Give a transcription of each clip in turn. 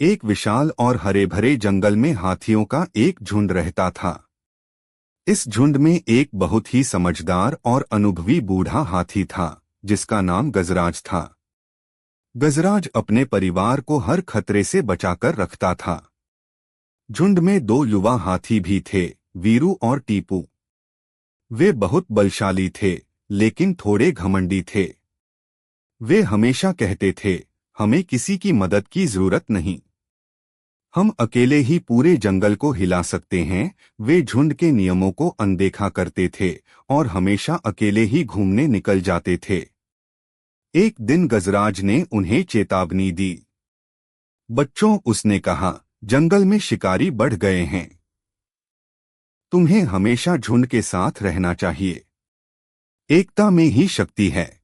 एक विशाल और हरे भरे जंगल में हाथियों का एक झुंड रहता था। इस झुंड में एक बहुत ही समझदार और अनुभवी बूढ़ा हाथी था, जिसका नाम गजराज था। गजराज अपने परिवार को हर खतरे से बचाकर रखता था। झुंड में दो युवा हाथी भी थे, वीरू और टीपू। वे बहुत बलशाली थे, लेकिन थोड़े घमंडी थे। वे हमेशा कहते थे, हमें किसी की मदद की जरूरत नहीं, हम अकेले ही पूरे जंगल को हिला सकते हैं। वे झुंड के नियमों को अनदेखा करते थे और हमेशा अकेले ही घूमने निकल जाते थे। एक दिन गजराज ने उन्हें चेतावनी दी। बच्चों, उसने कहा, जंगल में शिकारी बढ़ गए हैं। तुम्हें हमेशा झुंड के साथ रहना चाहिए। एकता में ही शक्ति है।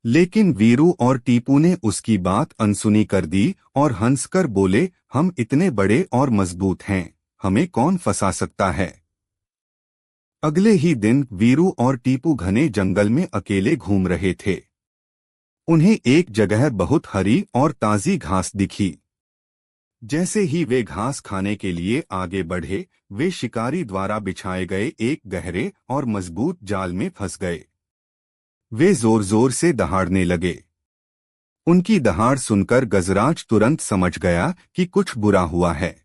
लेकिन वीरू और टीपू ने उसकी बात अनसुनी कर दी और हंसकर बोले, हम इतने बड़े और मजबूत हैं, हमें कौन फंसा सकता है। अगले ही दिन वीरू और टीपू घने जंगल में अकेले घूम रहे थे। उन्हें एक जगह बहुत हरी और ताजी घास दिखी। जैसे ही वे घास खाने के लिए आगे बढ़े, वे शिकारी द्वारा बिछाए गए एक गहरे और मजबूत जाल में फंस गए। वे जोर जोर से दहाड़ने लगे। उनकी दहाड़ सुनकर गजराज तुरंत समझ गया कि कुछ बुरा हुआ है।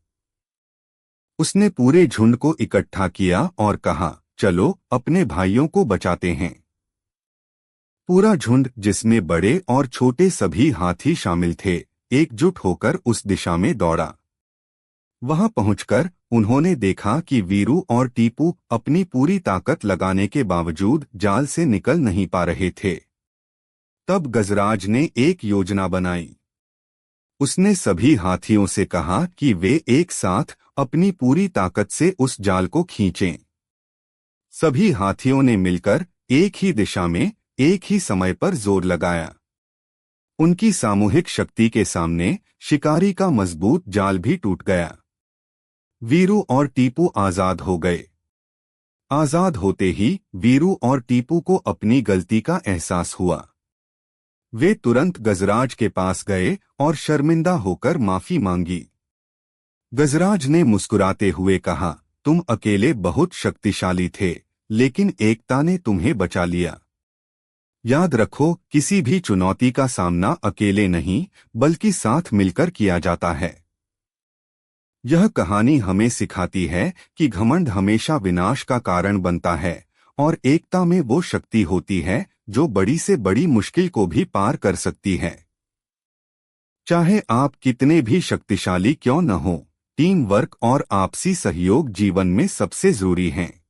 उसने पूरे झुंड को इकट्ठा किया और कहा, चलो अपने भाइयों को बचाते हैं। पूरा झुंड, जिसमें बड़े और छोटे सभी हाथी शामिल थे, एकजुट होकर उस दिशा में दौड़ा। वहां पहुंचकर उन्होंने देखा कि वीरू और टीपू अपनी पूरी ताकत लगाने के बावजूद जाल से निकल नहीं पा रहे थे। तब गजराज ने एक योजना बनाई। उसने सभी हाथियों से कहा कि वे एक साथ अपनी पूरी ताकत से उस जाल को खींचें। सभी हाथियों ने मिलकर एक ही दिशा में एक ही समय पर जोर लगाया। उनकी सामूहिक शक्ति के सामने शिकारी का मजबूत जाल भी टूट गया। वीरू और टीपू आजाद हो गए। आजाद होते ही वीरू और टीपू को अपनी गलती का एहसास हुआ। वे तुरंत गजराज के पास गए और शर्मिंदा होकर माफी मांगी। गजराज ने मुस्कुराते हुए कहा, तुम अकेले बहुत शक्तिशाली थे, लेकिन एकता ने तुम्हें बचा लिया। याद रखो, किसी भी चुनौती का सामना अकेले नहीं, बल्कि साथ मिलकर किया जाता है। यह कहानी हमें सिखाती है कि घमंड हमेशा विनाश का कारण बनता है और एकता में वो शक्ति होती है जो बड़ी से बड़ी मुश्किल को भी पार कर सकती है। चाहे आप कितने भी शक्तिशाली क्यों न हो, टीम वर्क और आपसी सहयोग जीवन में सबसे जरूरी हैं।